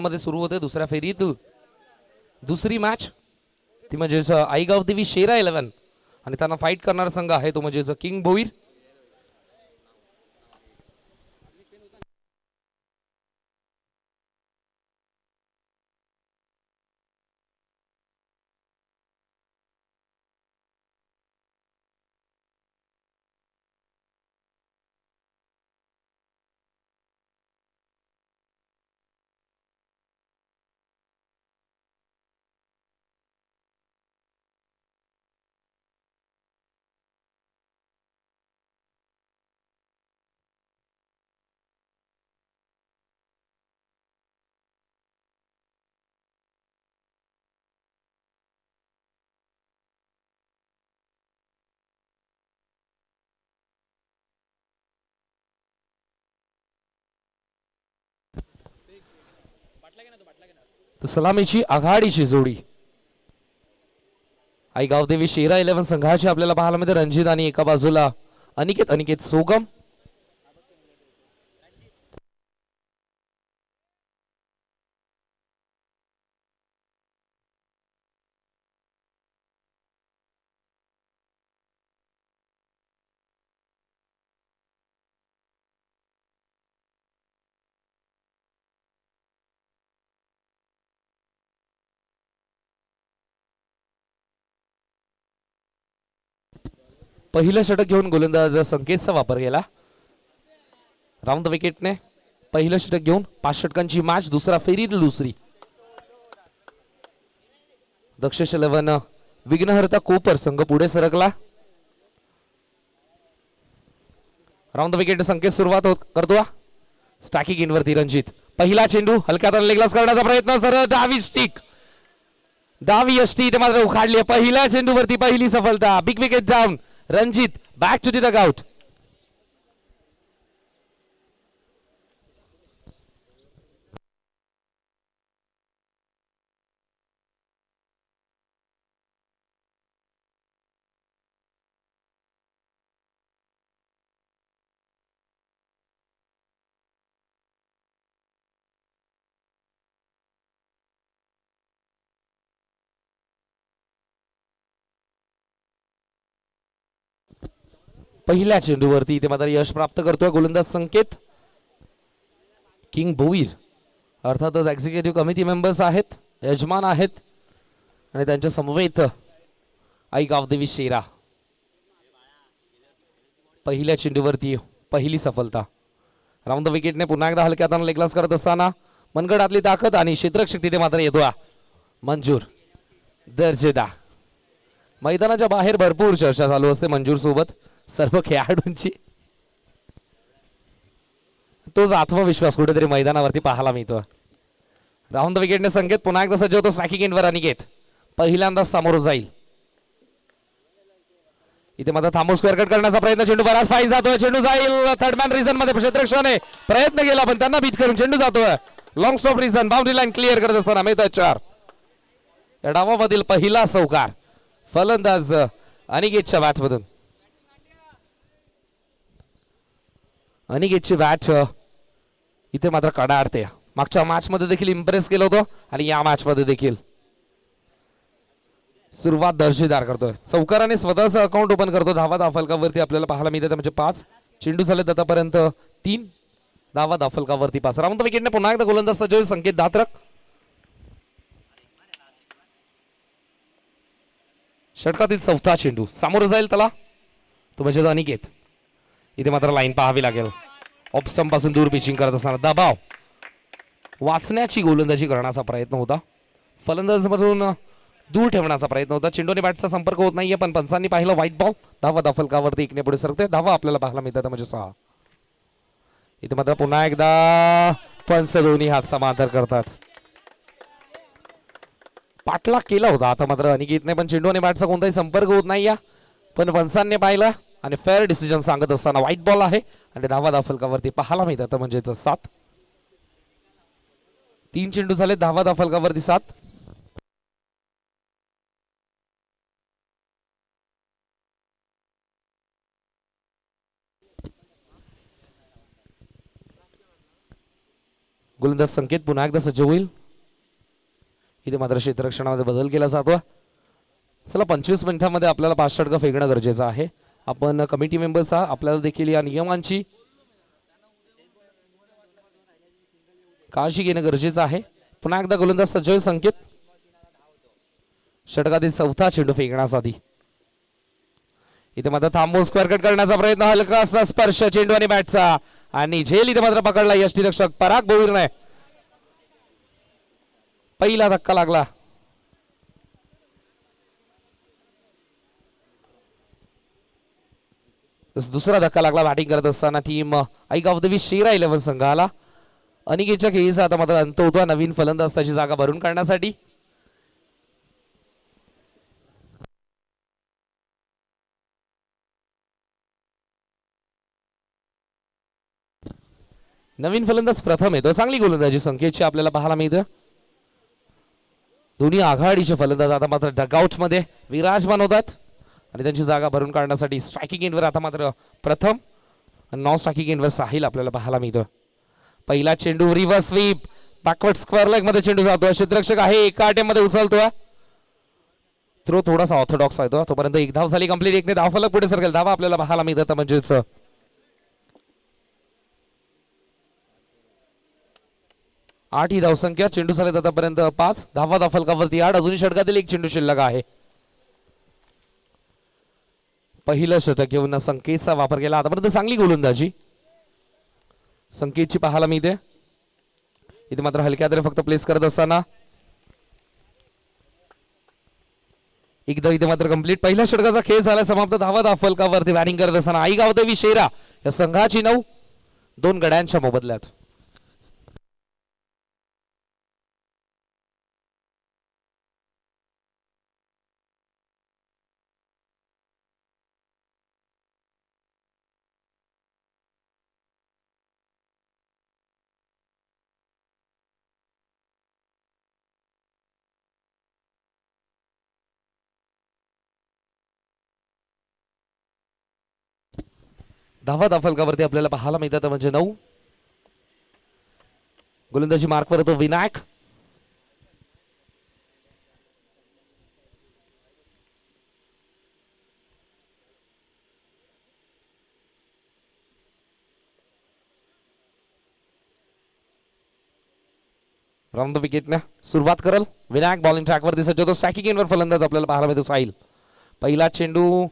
मध्ये सुरू होते दुसऱ्या फेरीत दुसरी मॅच ती म्हणजेच आईगाव देवी शेरा 11 आणि त्यांना फाईट करणारा संघ आहे तो म्हणजेच किंग भोईर. सलामीची आघाडीची जोडी आईगाव देवी शेरा 11 संघाची आपल्याला पाहायला मिळते. रणजित आणि एका बाजूला अनिकेत सोगम. पहिलं षटक घेऊन गोलंदाज संकेतचा वापर केला. राऊंड द विकेटने पहिलं षटक घेऊन 5 षटकांची मॅच दुसरा फेरीत दुसरी. दक्षेश 11 विघ्नहर्ता कोपर संघ पुढे सरकला. राऊंड द विकेट संकेत सुरुवात करतो. स्टॅकिंग इनवरती रणजित. पहिला चेंडू हलक्यात लेगलास करण्याचा प्रयत्न सर डावी स्टिक डावी यष्टी ते मात्र उखाडली. पहिल्या चेंडूवरती पहिली सफलता. Big wicket down. Ranjit back to the dugout. पहिल्या चेंडूवरती इथे मात्र यश प्राप्त करतोय गोलंदाज संकेत. किंग भोईर अर्थातच एक्झिक्युटिव्ह कमिटी मेंबर्स आहेत, यजमान आहेत आणि त्यांच्या समवेत आईगाव देवी शेरा. पहिल्या चेंडूवरती पहिली सफलता. राऊंड द विकेटने पुन्हा एकदा हलक्यात लेगलास करत असताना मनगडातली ताकद आणि क्षेत्रक्षक तिथे मात्र येतो मंजूर दर्जेदार. मैदानाच्या बाहेर भरपूर चर्चा चालू असते मंजूर सोबत सर्व खेळाडूंची. तोच आत्मविश्वास कुठेतरी मैदानावरती पाहायला मिळतो. राऊंड द विकेटने संकेत पुन्हा एकदा सज्ज होतो. स्ट्रायकिंग एंडवर अनिकेत पहिल्यांदाच समोर जाईल. इथे मात्र थांबून स्क्वेअर कट करण्याचा प्रयत्न. चेंडू बराच फाईन जातोय. चेंडू जाईल थर्ड मॅन रिझन मध्ये. क्षेत्ररक्षणाने प्रयत्न केला पण त्यांना बीट करून चेंडू जातोय long stop reason. Boundary line clear करत असताना मिळतोय 4. या डावामधील पहिला चौकार फलंदाज अनिकेतच्या बॅटमधून. अनिकेतची बॅट इथे मात्र कडाडते. मागच्या मॅच मध्ये देखील इम्प्रेस केलं होतं आणि या मॅच मध्ये देखील सुरुवात दर्जेदार करतोय. चौकाराने स्वतःचं अकाउंट ओपन करतो. धावा फलकावरती आपल्याला पाहायला मिळतात म्हणजे 5 चेंडू झाले आतापर्यंत 3 धावा फलकावरती 5. राऊंड विकेटने पुन्हा एकदा गोलंदाज सज्ज संकेत दात्रक. षटकातील चौथा चेंडू सामोरं जाईल त्याला तो म्हणजे अनिकेत. इथे मात्र लाईन पाहावी लागेल. ऑफ स्टंप पासून दूर पिचिंग करत असताना दबाव वाचण्याची गोलंदाजी करण्याचा प्रयत्न होता. फलंदाज मधून दूर ठेवण्याचा प्रयत्न होता. चेंडूने बॅटचा संपर्क होत नाहीये पण पंचांनी पाहिलं व्हाईट बॉल. धावा दाफलकावरती 1 ने पुढे सरकते. धावा आपल्याला पाहायला मिळतात म्हणजे 6. इथे मात्र पुन्हा एकदा पंच दोन्ही हात समांतर करतात. पाठलाग केला होता आता मात्र अनिकेतने पण चेंडूने बॅटचा कोणताही संपर्क होत नाही या पण पंचांनी पाहिलं आणि फेअर डिसिजन सांगत असताना व्हाईट बॉल आहे आणि धावा दाफलकावरती पाहायला मिळतात म्हणजे 7. 3 चेंडू झाले. धावा दाफलकावरती 7. गोलंदाज संकेत पुन्हा एकदा सज्ज होईल. इथे मात्र क्षेत्ररक्षणामध्ये बदल केला जातो. चला 25 मिनिटांमध्ये आपल्याला 5 षटकं फेकणं गरजेचं आहे. आपण कमिटी मेंबर्स आपल्याला देखील या नियमांची काळजी घेणं गरजेचं आहे. पुन्हा एकदा गोलंदाज सज्ज होईल संकेत. षटकातील चौथा चेंडू फेकण्यासाठी इथे मात्र थांबवून स्क्वेअर कट करण्याचा प्रयत्न. हलकासा स्पर्श चेंडू आणि बॅटचा आणि झेल इथे मात्र पकडला यष्टीरक्षक पराग भोईरने. पहिला धक्का लागला. दुसरा धक्का लागला बॅटिंग करत असताना टीम ऐगावदेवी शेरा 11 संघाला. अनिकेतच्या खेळीचा आता मात्र अंत होता. नवीन फलंदाज त्याची जागा भरून काढण्यासाठी नवीन फलंदाज प्रथम येतो. चांगली गोलंदाजी संकेतची आपल्याला पाहायला मिळतं. दोन्ही आघाडीचे फलंदाज आता मात्र डगआउट मध्ये विराजमान होतात आणि त्यांची जागा भरून काढण्यासाठी स्ट्रायकिंग एंडवर आता मात्र प्रथम नॉन स्ट्रायकिंग एंडवर साहिल आपल्याला पाहायला मिळतो. पहिला चेंडू reverse sweep backward square leg मध्ये चेंडू जातो. क्षेत्ररक्षक आहे एका अटेम्प्टमध्ये उचलतोय. थ्रो थोडासा ऑर्थोडॉक्स आहे तो. तोपर्यंत एक धाव झाली कंप्लीट. एकने धावफलक पुढे सरकेल. धावा आपल्याला पाहायला मिळतात म्हणजेच 8 ही धावसंख्या. चेंडू झाले आतापर्यंत 5 धावा. धावफलकावरती 8. अजूनही षटकातील एक चेंडू शिल्लक आहे. पहिलं षटक घेऊन संकेतचा वापर केला. आतापर्यंत चांगली गोलंदाजी संकेतची पाहायला मिळते. इथे मात्र हलक्या हाताने फक्त प्लेस करत असताना एकदा इथे मात्र कंप्लीट. पहिल्या षटकाचा खेळ झाला समाप्त. धावा धावफलकावरती बॅटिंग करत असताना आईगावदेवी शेरा या संघाची 9 2 गड्यांच्या मोबदल्यात. धावा धावफलकावरती आपल्याला पाहायला मिळतात म्हणजे 9. गोलंदाजी मार्कवर होतो विनायक. राऊंड द विकेटने सुरुवात करल विनायक. बॉलिंग ट्रॅकवरती सज्ज होतो. स्ट्रायकिंग एंडवर फलंदाज आपल्याला पाहायला मिळतो साहिल. पहिला चेंडू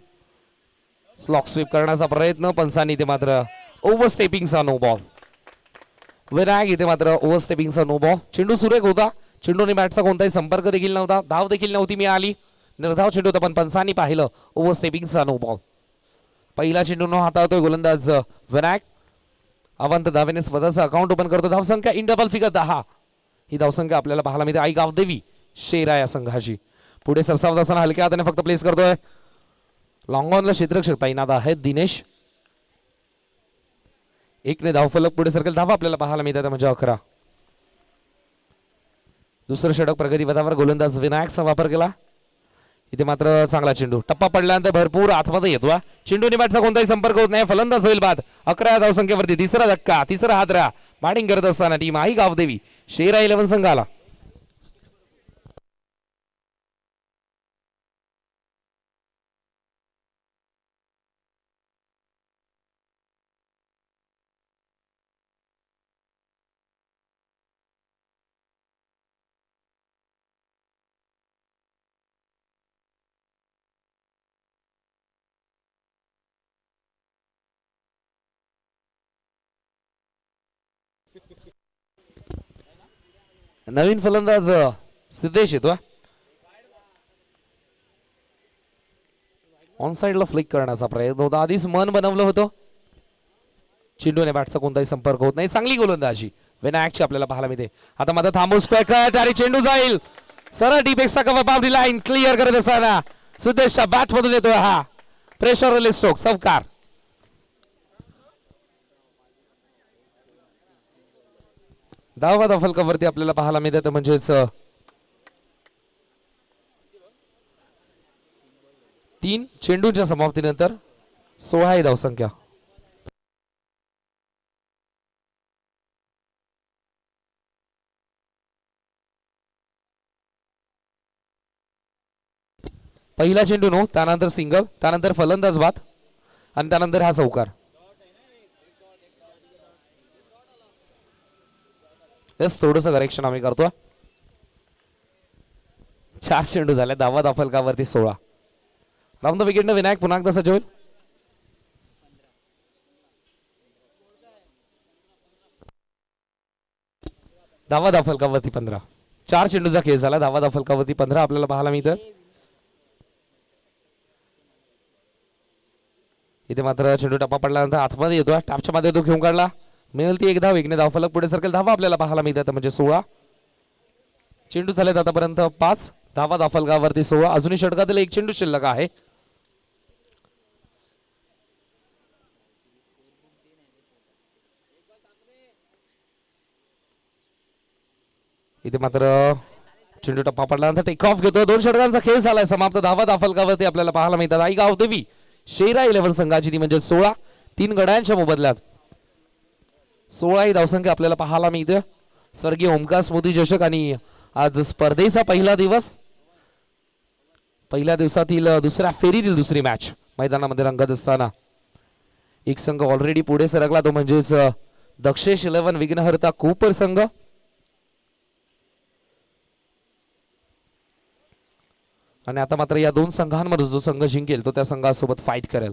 स्लॉक स्वीप करण्याचा प्रयत्न. पंचांनी इथे मात्र ओव्हरस्टेपिंगचा नो बॉल. विनायक इथे मात्र ओव्हरस्टेपिंगचा नो बॉल. चेंडू सुरेख होता. चेंडूने बॅटचा कोणताही संपर्क देखील नव्हता. धाव देखील नव्हती मिळाली. निर्धाव चेंडू होता पण पंचांनी पाहिलं ओव्हरस्टेपिंगचा नो बॉल. पहिला चेंडू न हाताळतोय गोलंदाज विनायक. अवंत धावेने स्वतःचं अकाउंट ओपन करतो. धावसंख्या इन डबल फिगर 10 ही धावसंख्या आपल्याला पाहायला मिळते आईगावदेवी शेरा या संघाची. पुढे सरसावत असताना हलक्या हाताने फक्त प्लेस करतोय. लॉंग ऑनला क्षेत्ररक्षक तैनात आहेत दिनेश. एकने धावफलक पुढे सरकेल. धावा आपल्याला पाहायला मिळतात म्हणजे 11. दुसरं षटक प्रगतीपथावर गोलंदाज विनायकचा वापर केला. इथे मात्र चांगला चेंडू टप्पा पडल्यानंतर भरपूर आतमध्ये येतो. चेंडूने बॅटचा कोणताही संपर्क होत नाही. फलंदाज होईल बाद. 11 धावसंख्येवरती तिसरा धक्का. तिसरा हादरा. बॅटिंग करत असताना टीम आईगावदेवी शेरा 11 संघाला. नवीन फलंदाज सिद्धेश येतो. ऑन साइडला फ्लिक करण्याचा प्रयत्न होता. आधीच मन बनवलं होतं. चेंडूने बॅटचा कोणताही संपर्क होत नाही. चांगली गोलंदाजी विनायकची आपल्याला पाहायला मिळते. आता मात्र थांबू स्क्वेअर कट आणि चेंडू जाईल सरळ डीपेक्सचा कव्हर बाउंड्री लाईन क्लिअर करत असताना सिद्धेशच्या बॅट मधून येतोय हा प्रेशर रिलीज स्ट्रोक. चौकार. धावा धावफलकावरती आपल्याला पाहायला मिळतात म्हणजेच 3 चेंडूंच्या समाप्तीनंतर 16 ही धावसंख्या. पहिला चेंडू नो, त्यानंतर सिंगल, त्यानंतर फलंदाज बाद आणि त्यानंतर हा चौकार. यस, थोडंसं करेक्शन आम्ही करतो. 4 चेंडू झाले, धावा धाफलकावरती 16. राऊंड द विकेट विनायक पुन्हा एकदा सज्ज होईल. धावा धाफलकावरती 15. 4 चेंडूचा खेळ झाला, धावा धाफलकावरती 15 आपल्याला पाहायला मिळतं. इथे मात्र चेंडू टप्पा पडल्यानंतर आतमध्ये येतो, टॅपच्या मध्ये तो घेऊन काढला, मिळेल ती एक धाव, एकने धावफलक पुढे सरकेल. धावा आपल्याला पाहायला मिळतात म्हणजे 16. चेंडू झालेत आतापर्यंत 5, धावा धाफलकावरती 16. अजूनही षटकातील एक चेंडू शिल्लक आहे. इथे मात्र चेंडू टप्पा पडल्यानंतर टेक ऑफ घेतो. 2 षटकांचा खेळ झालाय समाप्त. धावा धाफलकावरती आपल्याला पाहायला मिळतात आई गावदेवी शेरा 11 संघाची, ती म्हणजे 16. 3 गड्यांच्या मोबदल्यात 16 ही धावसंख्या आपल्याला पाहायला मिळते. स्वर्गीय ओमकार स्मृती चषक आणि आज स्पर्धेचा पहिला दिवस, पहिल्या दिवसातील दुसऱ्या फेरीतील दुसरी मॅच मैदानामध्ये रंगत असताना एक संघ ऑलरेडी पुढे सरकला, तो म्हणजेच दक्षेश 11 विघ्नहर्ता कोपर संघ. आणि आता मात्र या 2 संघांमध्ये जो संघ जिंकेल तो त्या संघासोबत फाईट करेल.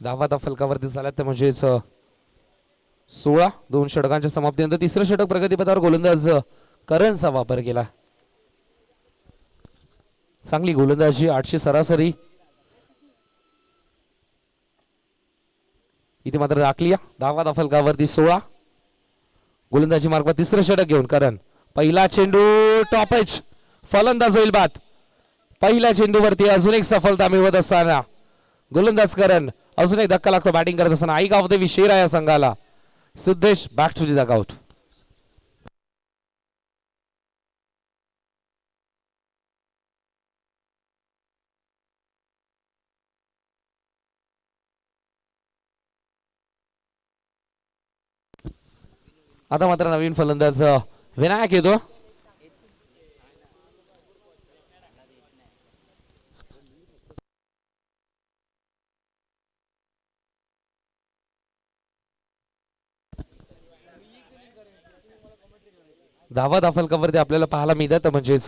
धावा फलकावरती झाल्यात ते म्हणजेच 16. 2 षटकांच्या समाप्तीनंतर तिसरं षटक प्रगतीपथावर गोलंदाज करणचा वापर केला. चांगली गोलंदाजी, 800 सरासरी. इथे मात्र राखली. धावा फलकावरती 16. गोलंदाजी मार्गावर तिसरं षटक घेऊन करण. पहिला चेंडू टॉप एज, फलंदाज होईल बाद. पहिल्या चेंडूवरती अजून एक सफलता मिळवत असताना गोलंदाज करण अजून एक धक्का लागतो बॅटिंग करत असताना. आई गावदेवी शेरा या संघाला. Siddhesh back to the dugout. आता मात्र नवीन फलंदाज विनायक येतो. धावा फलकावरती आपल्याला पाहायला मिळतात म्हणजेच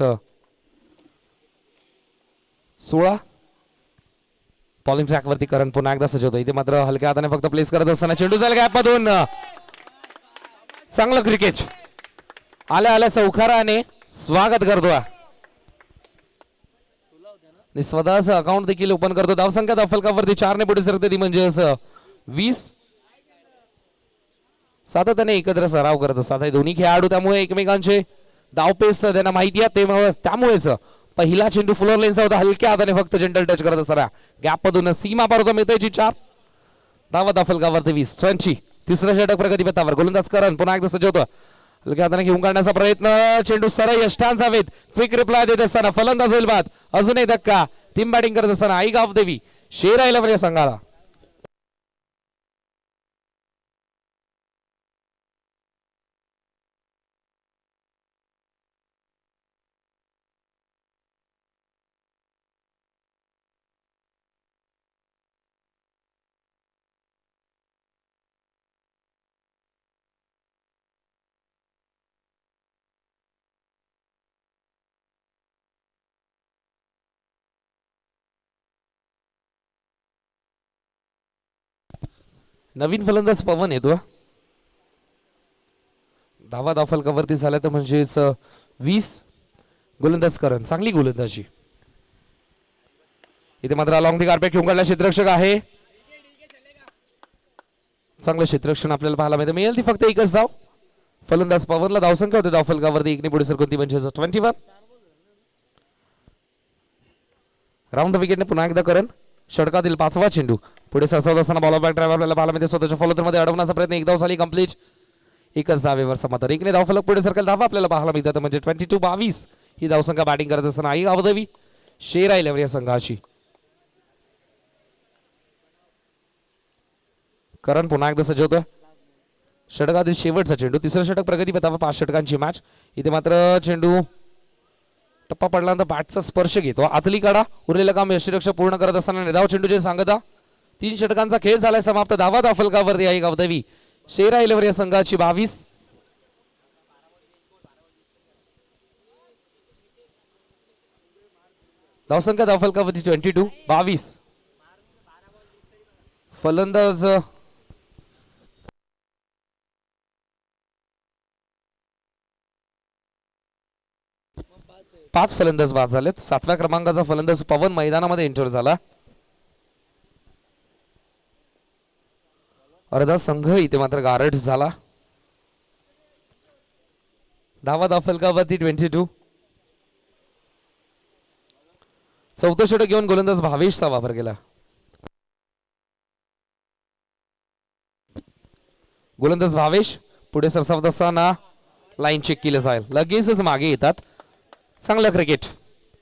16. पॉलिंग ट्रॅक वरती करण पुन्हा एकदा सजवतो. इथे मात्र हलक्या हाताने फक्त प्लेस करत असताना चेंडू झाला गॅप मधून. चांगलं क्रिकेट आल्या आल्या चौकाराने स्वागत करतो आणि स्वतःचं अकाउंट देखील ओपन करतो. धावसंख्या धावफलकावरती 4 ने पुढे सरकते, ती म्हणजे 20. सातत्याने एकत्र सराव करत असतात दोन्ही खेळाडू, त्यामुळे एकमेकांचे धावपेच त्यांना माहिती आहे. त्यामुळेच पहिला चेंडू फुलर लेनचा होता, हलक्या हाताने फक्त जेंटल टच करत असताना गॅप मधून सीमा पार होता मिळते 4. धावा धावफलकावरती 20. तिसरं षटक प्रगतीपथावर गोलंदाज करण पुन्हा एकदा सज्ज होतो. हलक्या हाताने घेऊन काढण्याचा प्रयत्न, चेंडू सरळ यष्टांचा वेध, क्विक रिप्लाय देत असताना फलंदाज होईल बाद. अजून एक धक्का. टीम बॅटिंग करत असताना आई गावदेवी शेरा 11 या संघाला. नवीन फलंदाज पवन येतो. धावा धावफलकावरती झाला तर म्हणजेच 20. गोलंदाज करण, चांगली गोलंदाजी. इथे मात्र अलॉंग दी कार्पेट घेऊन काढला क्षेत्ररक्षक आहे. चांगलं क्षेत्ररक्षण आपल्याला पाहायला मिळेल ती फक्त एकच धाव. फलंदाज पवनला धावसंख्या होते धावफलकावरती 1 ने पुढे सरकून, ती म्हणजे 21. राऊंड द विकेटने पुन्हा एकदा करण. षटकातील 5वा चेंडू पुढे सरसावत असताना बॉल बॅक ड्रायव्हर आपल्याला पाहायला मिळते. स्वतःच्या फॉलोथ्रूमध्ये अडवण्याचा प्रयत्न, एक धाव झाली कंप्लीट. एकच धावेवर समाधान. 1 ने धावफलक पुढे सरकेल. धावा आपल्याला पाहायला मिळतात म्हणजे 22. ही धावसंख्या बॅटिंग करत असताना आई गावदेवी शेरा 11 या संघाची. करण पुन्हा एकदा सज्ज होतोय. षटकातील शेवटचा चेंडू, तिसरं षटक प्रगतीपथावर 5 षटकांची मॅच. इथे मात्र चेंडू टप्पा पडल्यानंतर बॅटचा स्पर्श घेतो आतली कडा. उरलेलं काम यष्टीरक्षक पूर्ण करत असताना निर्धाव चेंडूचे सांगता 3 षटकांचा खेळ झालाय समाप्त. धावा फलकावरती आहे गावदेवी शेरा इलेव्हन या संघाची 22. धावसंख्या धावफलकावरती 22. 22 फलंदाज 5 फलंदाज बाद झालेत. 7व्या क्रमांकाचा फलंदाज पवन मैदानामध्ये एंटर झाला. अर्धा संघ इथे मात्र गारठ झाला. धावा फलकावरती 22. चौथं षटक घेऊन गोलंदाज भावेशचा वापर केला. गोलंदाज भावेश पुढे सरसावत असताना लाईन चेक केलं जाईल. लगेचच मागे येतात. चांगलं क्रिकेट.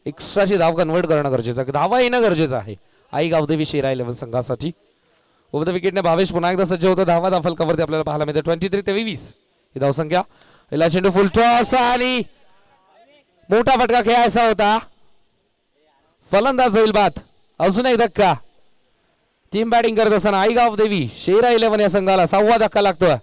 एक्स्ट्राची धाव कन्वर्ट करणं गरजेचं आहे. धावा येणं गरजेचं आहे आई गावदेवी शेरा 11 संघासाठी. ओव्हर द विकेटने भावेश पुन्हा एकदा सज्ज होतो. धावा फलकावरती आपल्याला पाहायला मिळते 23-23 ही धावसंख्या. पहिला चेंडू फुल टॉस आणि मोठा फटका खेळायचा होता. फलंदाज होईल बाद. अजून एक धक्का. टीम बॅटिंग करत असताना आई गावदेवी शेरा 11 या संघाला 6वा धक्का लागतोय.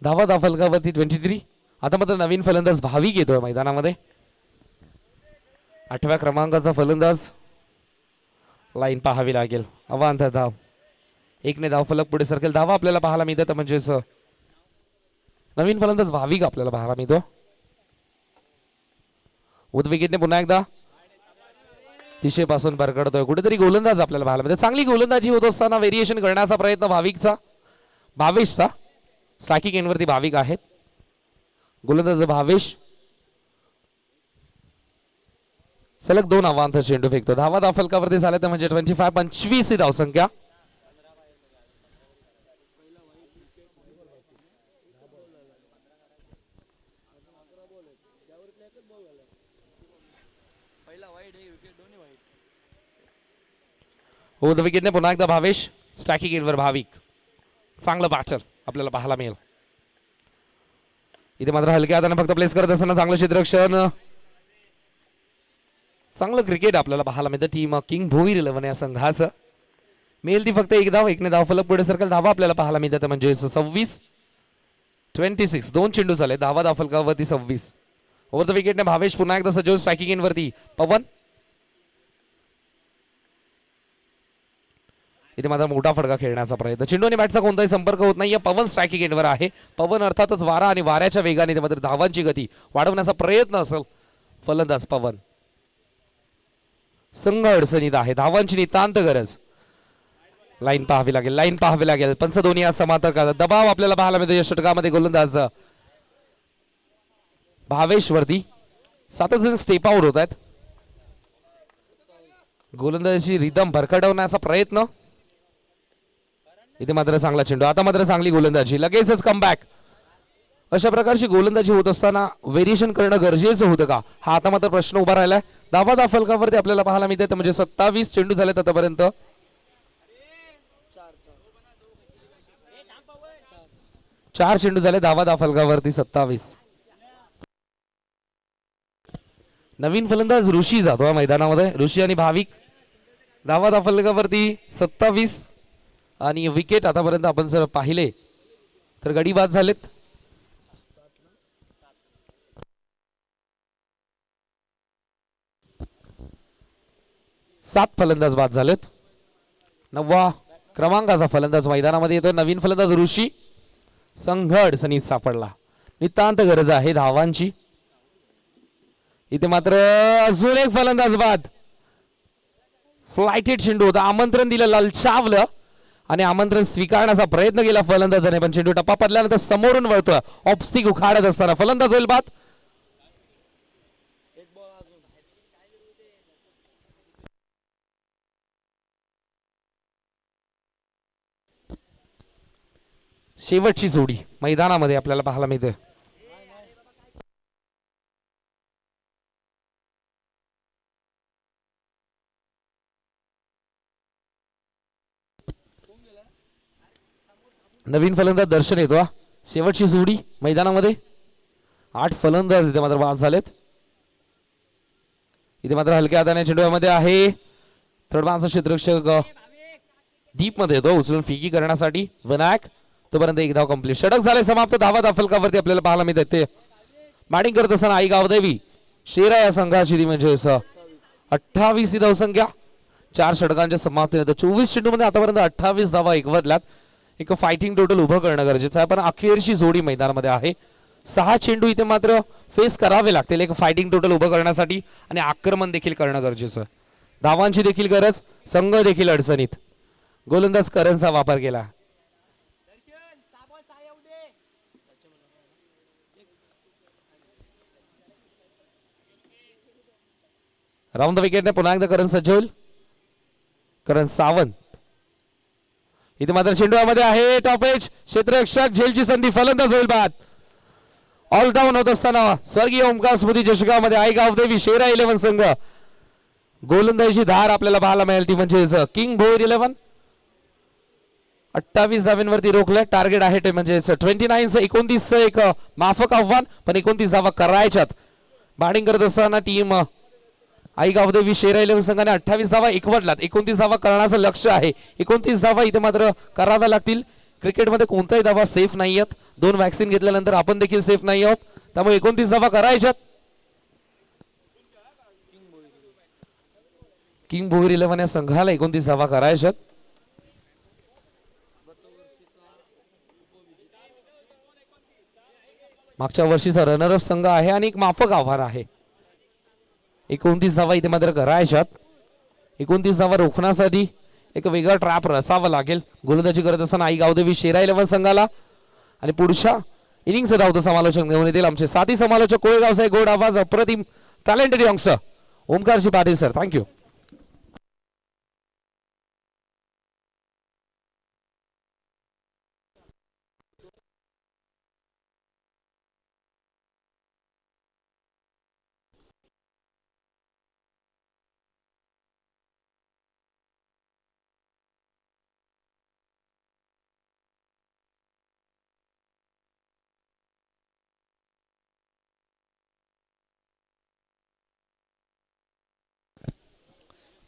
धावा फलकावरती 23. आता मात्र नवीन फलंदाज भाविक येतोय मैदानामध्ये. 8व्या क्रमांकाचा फलंदाज. लाईन पाहावी लागेल. अवांतर धाव. 1ने धाव फलक पुढे सरकेल. धावा आपल्याला पाहायला मिळतात म्हणजेच नवीन फलंदाज भाविक आपल्याला पाहायला मिळतो. उद विकेटने पुन्हा एकदा दिशेपासून भरकडतोय. कुठेतरी गोलंदाज आपल्याला पाहायला मिळतो. चांगली गोलंदाजी होत असताना व्हेरिएशन करण्याचा प्रयत्न भाविकचा भावेशचा. स्ट्रायकिंग एंडवरती भाविक आहेत. गोलंदाज भावेश सलग 2 अवांतर चेंडू फेकतो. धावा फलकावरती झाले तर म्हणजे 25 ही धावसंख्या. हो द विकेटने पुन्हा एकदा भावेश. स्ट्रायकिंग एंडवर भाविक. चांगलं बॅटर आपल्याला पाहायला मिळेल. इथे मात्र हलक्या हाताने फक्त प्लेस करत असताना चांगलं क्षेत्ररक्षण. चांगलं क्रिकेट आपल्याला पाहायला मिळतं टीम किंग भोईर 11 या संघाचं. मिळेल ती फक्त 1 धाव. 1ने धाव फलक पुढे सरकेल. धावा आपल्याला पाहायला मिळतात म्हणजे 26-26 2 चेंडू झाले. धावा फलकावरती 26. ओव्हर द विकेटने भावेश पुन्हा एकदा सज्ज. स्ट्रायकिंग एंडवरती पवन. इथे मात्र मोठा फटका खेळण्याचा प्रयत्न. चेंडू आणि बॅटचा कोणताही संपर्क होत नाही. पवन स्ट्रायकिंग एंडवर आहे. पवन अर्थातच वारा आणि वाऱ्याच्या वेगाने मात्र धावांची गती वाढवण्याचा प्रयत्न असेल फलंदाज पवन. संघ अडचणीत आहे. धावांची नितांत गरज. लाईन पाहावी लागेल. लाईन पाहावी लागेल. पंच दोन्ही आज समांतर करतात. दबाव आपल्याला पाहायला मिळतो या षटकामध्ये गोलंदाज भावेश वरती. 7 जण स्टेप आउट होत आहेत. गोलंदाजी रिदम भरकटवण्याचा प्रयत्न. इथे मात्र चांगला चेंडू. आता मात्र चांगली गोलंदाजी. लगेचच कमबॅक. अशा प्रकारची गोलंदाजी होत असताना व्हेरिएशन करणं गरजेचं होतं का हा आता मात्र प्रश्न उभा राहिलाय. धावा फलकावरती आपल्याला पाहायला मिळते म्हणजे 27 चेंडू झालेत आतापर्यंत. 4 चेंडू झाले. धावा फलकावरती 27. नवीन फलंदाज ऋषी जातो मैदानामध्ये. ऋषी आणि भाविक. धावा फलकावरती 27 आणि विकेट आतापर्यंत आपण जर पाहिले तर गडी बाद झालेत. 7 फलंदाज बाद झालेत. 9व्या क्रमांकाचा फलंदाज मैदानामध्ये येतो. नवीन फलंदाज ऋषी. संघ अडचणीत सापडला. नितांत गरज आहे धावांची. इथे मात्र अजून एक फलंदाज बाद. फ्लायटेड चेंडू होता. आमंत्रण दिलं. ललचावलं आणि आमंत्रण स्वीकारण्याचा प्रयत्न केला फलंदाजाने पण चेंडू टप्पा पडल्यानंतर समोरून वळतोय. ऑफस्टिक उखाडत असताना फलंदाज होईल बाद. शेवटची जोडी मैदानामध्ये आपल्याला पाहायला मिळते. नवीन फलंदाज दर्शन येतो. शेवटची जोडी मैदानामध्ये 8 फलंदाज इथे मात्र बाद झालेत. इथे मात्र हलक्या हाताने चेंडूमध्ये आहे थर्डमानचा क्षेत्ररक्षक डीप मध्ये येतो उचलून फिकी करण्यासाठी विनायक. तोपर्यंत एक धाव कंप्लीट. षटक झाले समाप्त. धावा फलकावरती आपल्याला पाहायला मिळत ते बॅटिंग करत असताना आई गावदेवी शेरा या संघाची ती म्हणजे 28 ही धावसंख्या 4 षटकांच्या समाप्तीनंतर 24 चेंडूमध्ये आतापर्यंत 28 धावा एकवटल्यात. एक फायटिंग टोटल उभं करणं गरजेचं आहे पण अखेरची जोडी मैदानामध्ये आहे. 6 चेंडू इथे मात्र फेस करावे लागतील एक फायटिंग टोटल उभं करण्यासाठी आणि आक्रमण देखील करणं गरजेचं. धावांची देखील गरज. संघ देखील अडचणीत. गोलंदाज करणचा वापर केला. राऊंड द विकेटने पुन्हा एकदा करण सज्ज होईल. करण सावंत इथे मात्र चेंडूमध्ये आहे टॉप एज क्षेत्ररक्षक झेलची संधी. फलंदाज होईल बाद. ऑल डाऊन होत असताना स्वर्गीय ओमकार स्मृती चषकामध्ये आई गावदेवी शेरा 11 संघ गोलंदाजीची धार आपल्याला पाहायला मिळेल ती म्हणजे किंग भोईर 11. 28 धावांवरती रोखलं. टार्गेट आहे ते म्हणजे 29 29 एक माफक आव्हान पण 29 धावा करायच्यात. बॅटिंग करत असताना टीम आई गावदेवी शेरा 11 संघाने 28 धावा एकवटलात. 29 धावा करण्याचं लक्ष आहे. 29 धावा इथे मात्र कराव्या लागतील. क्रिकेटमध्ये कोणताही धावा सेफ नाही आहेत. 2 वॅक्सिन घेतल्यानंतर आपण देखील सेफ नाही आहोत त्यामुळे 29 धावा करायच्यात. किंग भोईर 11 या संघाला 29 धावा करायच्यात. मागच्या वर्षीचा रनरअप संघ आहे आणि एक माफक आव्हान आहे. 29 धावा इथे मात्र करायच्यात. 29 धावा रोखण्यासाठी एक वेगळा ट्रॅप रचावा लागेल. गोलंदाजी करत असताना आई गावदेवी शेरा 11 संघाला आणि पुढच्या इनिंगचं धावतं समालोचक घेऊन येतील आमचे साथी समालोचक कोळेगावचा गोड आवाज अप्रतिम talented youngster Omkarji Patil sir. Thank you.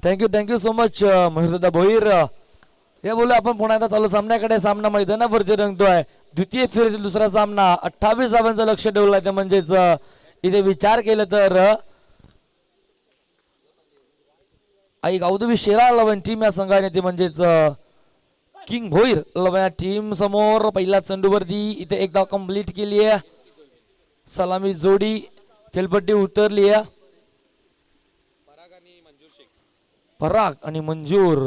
Thank you so much भोईर. हे बोलू आपण पुन्हा एकदा चालू सामन्याकडे. सामना मैदानावरती रंगतोय. द्वितीय फेरीतील दुसरा सामना 28 धावांचं लक्ष ठेवलं आहे. म्हणजेच इथे विचार केलं तर आई गावदेवी शेरा 11 टीम या संघाने ते म्हणजेच किंग भोईर 11 टीम समोर पहिल्या चेंडूवरती इथे एक धाव कंप्लीट केली आहे. सलामी जोडी खेळपट्टी उतरली आहे. पराग आणि मंजूर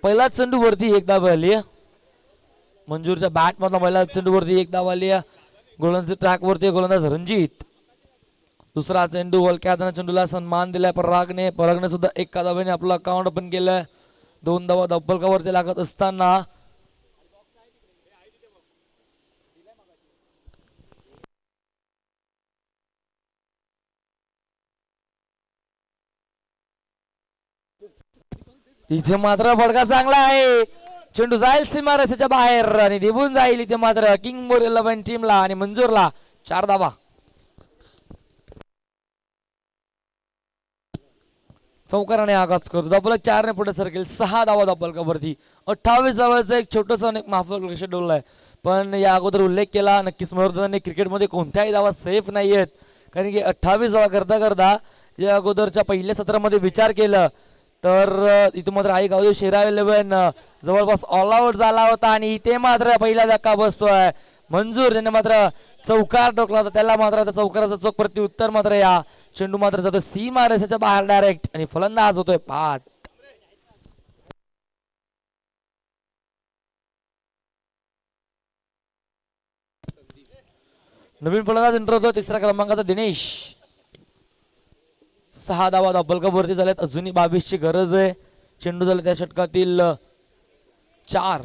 पहिला चेंडूवरती एक धाव आली. मंजूरच्या बॅट मधला पहिला चेंडूवरती एक धाव आली. गोलंदाज ट्रॅक वरती गोलंदाज रणजित. दुसरा चेंडू हलक्या हाताने चेंडूला सन्मान दिलाय परागने सुद्धा एका धावेने आपलं अकाउंट ओपन केलंय. 2 धावा धब्बलकावरती लागत असताना इथे मात्र फडका चांगला आहे. चेंडू जाईल सीमारेषेच्या बाहेर आणि निघून जाईल. इथे मात्र किंग भोईर 11 टीमला आणि मंजूरला 4 धावा. चौकाराने आघात करतो. धब्बल 4 ने पुढे सरकेल. 6 धावा धब्बलकावरती. 28 धावांचं एक छोटंसं अनेक माफक लक्ष ठेवलं आहे. पण या अगोदर उल्लेख केला नक्कीच महोदयांनी क्रिकेटमध्ये कोणत्याही धावा सेफ नाही आहेत. कारण की 28 धावा करता करता या अगोदरच्या पहिल्या सत्रामध्ये विचार केलं तर इथे मात्र आई गावदेवी शेरा 11 जवळपास ऑल आउट झाला होता आणि इथे मात्र पहिला धक्का बसतोय. मंजूर ज्याने मात्र चौकार टोकला होता त्याला मात्र त्या चौकाराचा चोख प्रति उत्तर मात्र या चेंडू मात्र जातो सीमा रेषेच्या बाहेर डायरेक्ट आणि फलंदाज होतोय पाठ. नवीन फलंदाज एंटर होतो. तिसऱ्या क्रमांकाचा दिनेश. 6 धावा धब्बलकावरती झाल्यात. अजूनही 22 ची गरज आहे. चेंडू झाला त्या षटकातील 4.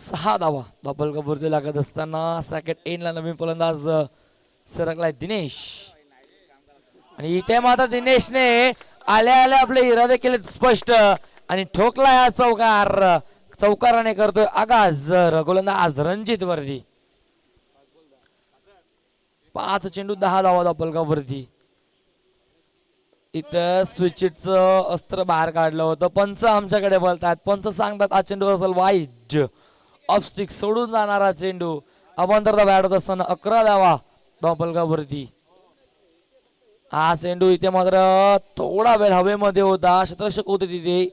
6 धावा धापलकावरती लागत असताना सेकंड एनला नवीन फलंदाज सरकलाय दिनेश. आणि इथे मात्र दिनेशने आल्या आल्या आपले इरादे केले स्पष्ट आणि ठोकला हा चौकार. चौकाराने करतोय आगाज गोलंदाज रणजित वरती. 5 चेंडू 10 धावा धापलकावरती. इथं स्विचचं अस्त्र बाहेर काढलं होतं. पंच आमच्याकडे बोलतात. पंच सांगतात हा चेंडू असेल वाईट. ऑफ स्टिक सोडून जाणारा चेंडू. अवांतर बॅट होत असताना 11 धावा धापलकावरती. हा चेंडू इथे मात्र थोडा वेळ हवेमध्ये होता. क्षेत्ररक्षक होते तिथे.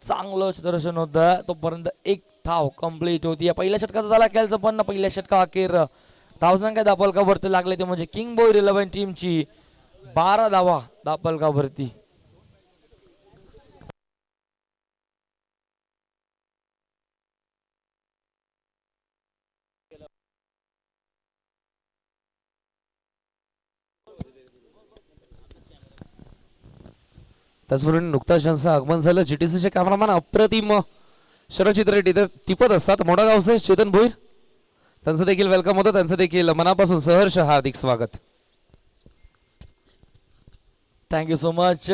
चांगलं क्षेत्ररक्षण होतं तोपर्यंत एक धाव कंप्लीट होती. या पहिल्या षटकाचा झाला खेळचा पण पहिल्या षटका अखेर धावसंख्या धापलकावरती लागले ते म्हणजे किंग बॉय 11 टीमची 12 धावा धापलकावरती. त्याचबरोबर नुकताच ज्यांचं आगमन झालं जीटीसीचे कॅमेरामॅन अप्रतिम शरचित्र तिथे टिपत असतात मोठा गावचे चेतन भोईर. त्यांचं देखील वेलकम होतं. त्यांचं देखील मनापासून सहर्ष हार्दिक स्वागत. Thank you you much.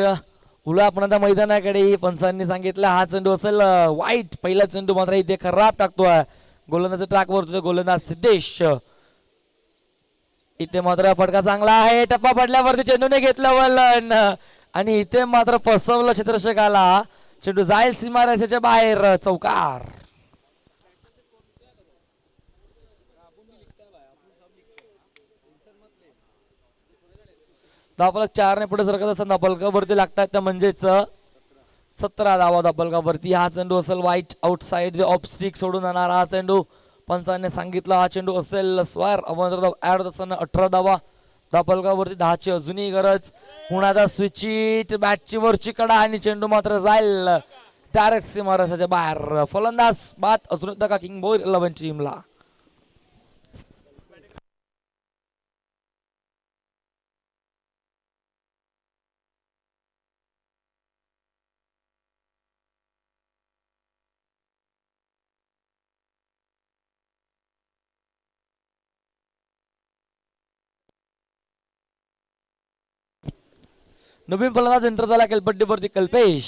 उला आपण आता मैदानाकडे पंचांनी सांगितलं हा चेंडू असेल वाईट. पहिला चेंडू मात्र इथे खराब टाकतोय. गोलंदाज ट्रॅकवर होतो गोलंदाज सिद्धेश. इथे मात्र फटका चांगला आहे. टप्पा पडल्यावरती चेंडूने घेतलं वलन आणि इथे मात्र फसवलं क्षेत्ररक्षकाला. चेंडू जाईल सीमारेषेच्या बाहेर. चौकार. धापलक 4 ने पुढे सरकत असताना धापलकावरती लागतात त्या म्हणजेच 17 धावा धापलकावरती. हा चेंडू असेल वाईट आउटसाइड ऑफ स्टिक सोडून जाणार हा चेंडू. पंचांनी सांगितलं हा चेंडू असेल स्वर अवंतर ऍड होत असताना 18 धावा धापलकावरती. 10ची अजूनही गरज. पुन्हा स्विचिट बॅटची वरची कडा आणि चेंडू मात्र जाईल डायरेक्ट सीमारेषेच्या बाहेर. फलंदाज बाद अजून का किंग बॉय 11 टीमला. नवीन फलंदाज एंटर झाला खेळपट्टीवरती कल्पेश.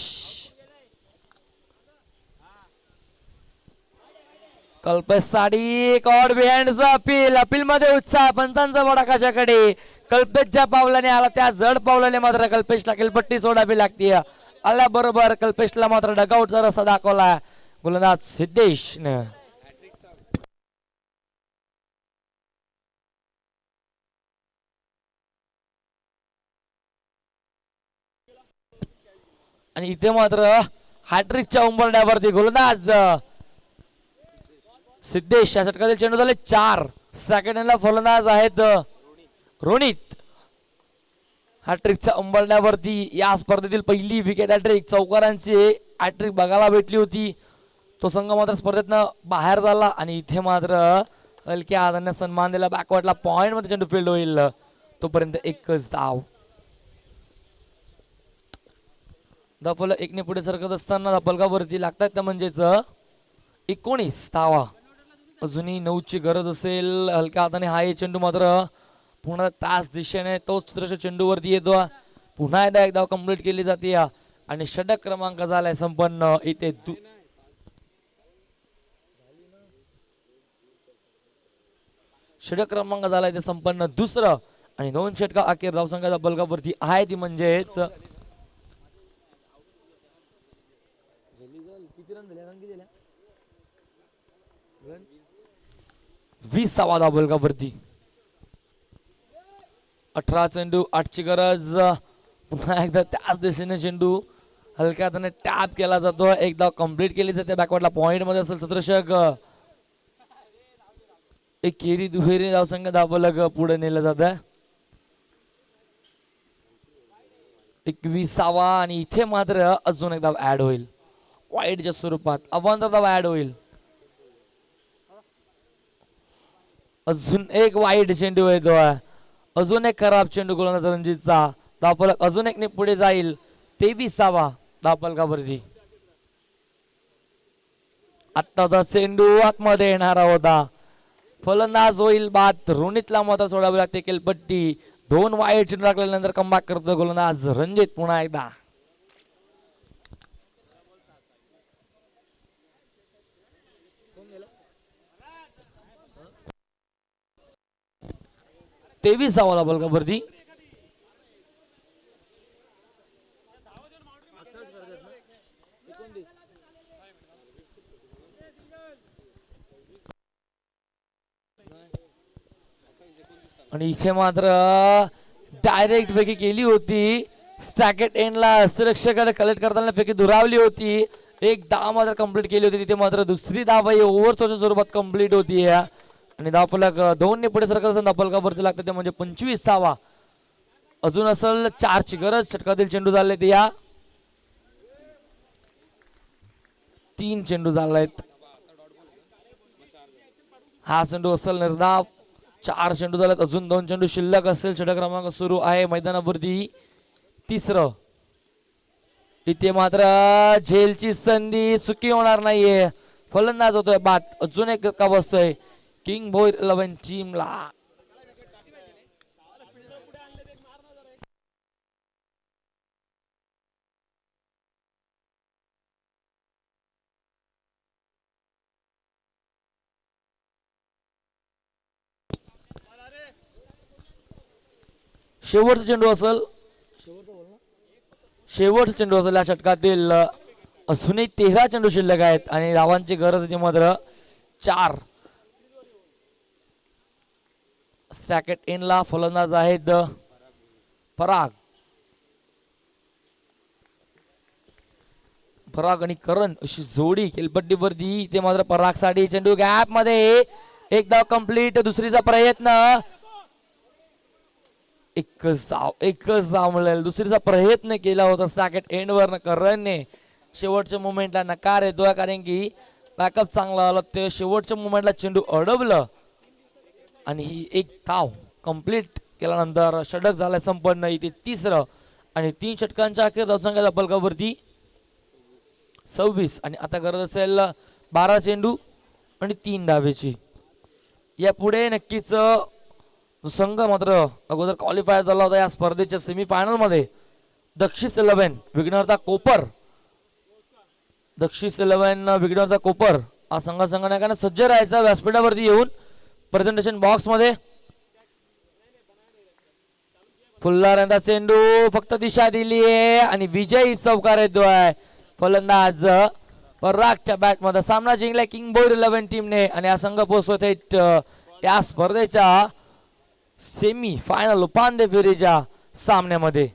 कल्पेश साठी कॉड बिहाइंडचा अपील मध्ये उत्साह पंचांचा बडा कशाकडे. कल्पेशच्या पावलाने आला त्या जड पावलाने मात्र कल्पेशला खेळपट्टी सोडावी लागते. आल्याबरोबर कल्पेशला मात्र डगआउटचा रस्ता दाखवला गोलंदाज सिद्धेशने. आणि इथे मात्र हॅट्रिकच्या उंबरड्यावरती गोलंदाज सिद्धेश. या षटकातील चेंडू झाले 4. सेकंडला फलंदाज आहेत रोनित. हॅट्रिकच्या उंबरड्यावरती या स्पर्धेतील पहिली विकेट हॅट्रिक. चौकारांची हॅट्रिक बघायला भेटली होती. तो संघ मात्र स्पर्धेतनं बाहेर झाला आणि इथे मात्र हलक्या हाताने सन्मान दिला. बॅकवर्डला पॉइंट मध्ये चेंडू फील्ड होईल तोपर्यंत एकच धाव. धापलक 1 ने पुढे सरकत असताना धापलकावरती लागतात त्या म्हणजेच 19 धावा. अजूनही 9ची गरज असेल. हलक्या हाताने हा चेंडू मात्र पुन्हा त्याच दिशेने तोच चित्रश चेंडूवरती येतो. पुन्हा एकदा एक धाव कंप्लीट केली जाते आणि षटक क्रमांक झालाय संपन्न. इथे षटक क्रमांक झालाय ते संपन्न दुसरं आणि 2 षटका अखेर धावसंख्या धापलकावरती आहे ती म्हणजेच किती रन दिले 20 धावा धापलकावरती. 18 चेंडू 8ची गरज. पुन्हा एकदा त्याच दिशेने चेंडू हलक्या हाताने टॅप केला जातो. एक धाव कंप्लीट केली जाते. बॅकवर्डला पॉइंट मध्ये असेल क्षेत्ररक्षक. एक केरी दुहेरी धावसंख्या धापलक पुढे नेलं जात आहे. 21 आणि इथे मात्र अजून एक धाव ऍड होईल वाईडच्या स्वरूपात. अवांतर धाव ऍड होईल. अजून एक वाईट चेंडू येतोय. अजून एक खराब चेंडू गोलंदाज रणजितचा. धापलक अजून एक ने पुढे जाईल. 23 धापलकावरती. आत्ताचा चेंडू आतमध्ये येणारा होता. फलंदाज होईल बाद. रोनितला मात्र सोडावी लागते केलपट्टी. 2 वाईट चेंडू टाकल्यानंतर कमबॅक करतो गोलंदाज रणजित पुन्हा एकदा. तेवीस धावा डबल कवरती. आणि इथे मात्र डायरेक्ट फेकी केली होती. स्टॅकेट एंडला सुरक्षकाला कलेक्ट करताना फेकी दुरावली होती. एक धाव मात्र कंप्लीट केली होती. तिथे मात्र दुसरी धाव ही ओव्हरच्या स्वरूपात कंप्लीट होती. आणि धावफलक 2 ने पुढे सरकत धावफलकावरती लागतं ते म्हणजे 25 धावा. अजून असेल 4 ची गरज. षटकातील चेंडू झाले ते या 3 चेंडू झालेत. हा चेंडू असेल निर्धाव. 4 चेंडू झालेत. अजून 2 चेंडू शिल्लक असेल. षटक क्रमांक सुरू आहे मैदानावरती. तिसरं इथे मात्र झेलची संधी चुकी होणार नाहीये. फलंदाज होतोय बाद. अजून एक धक्का बसतोय किंग भोईर 11 टीमला. शेवटचा चेंडू असेल. शेवटचा चेंडू असेल या षटकातील. अजूनही 13 चेंडू शिल्लक आहेत आणि धावांची गरज होती मात्र 4. स्टॅकेट एनला फलंदाज आहेत पराग. पराग आणि करण अशी जोडी खेळपट्टीवरती. ते मात्र पराग साठी चेंडू गॅप मध्ये. एक धाव कंप्लीट. दुसरीचा प्रयत्न. एकच धाव मिळेल. दुसरीचा प्रयत्न केला होता स्टॅकेट एंड वर करणने. शेवटच्या मुवमेंटला नकार येतोय कारण की बॅकअप चांगला आला. ते शेवटच्या मुवमेंटला चेंडू अडवलं आणि ही एक धाव कंप्लीट केल्यानंतर षटक झालं संपन्न. इथे तिसरं आणि 3 षटकांच्या अखेर धावसंख्या फलकावरती 26. आणि आता गरज असेल 12 चेंडू आणि 3 धावेची. यापुढे नक्कीच संघ मात्र अगोदर क्वालिफाय झाला होता या स्पर्धेच्या सेमीफायनल मध्ये. दक्षिण 11 विघ्नहर्ता कोपर. दक्षिण 11 विघ्नहर्ता कोपर हा संघाने सज्ज राहायचा व्यासपीठावरती येऊन प्रेझेंटेशन बॉक्स मध्ये. फुल्लार यांचा चेंडू फक्त दिशा दिली आहे आणि विजयी चौकार येतोय. फलंदाज परागच्या बॅट मध्ये. सामना जिंकला किंग भोईर 11 टीमने आणि हा संघ पोहोचतोय या स्पर्धेच्या सेमी फायनल उपांत्य फेरीच्या सामन्यामध्ये.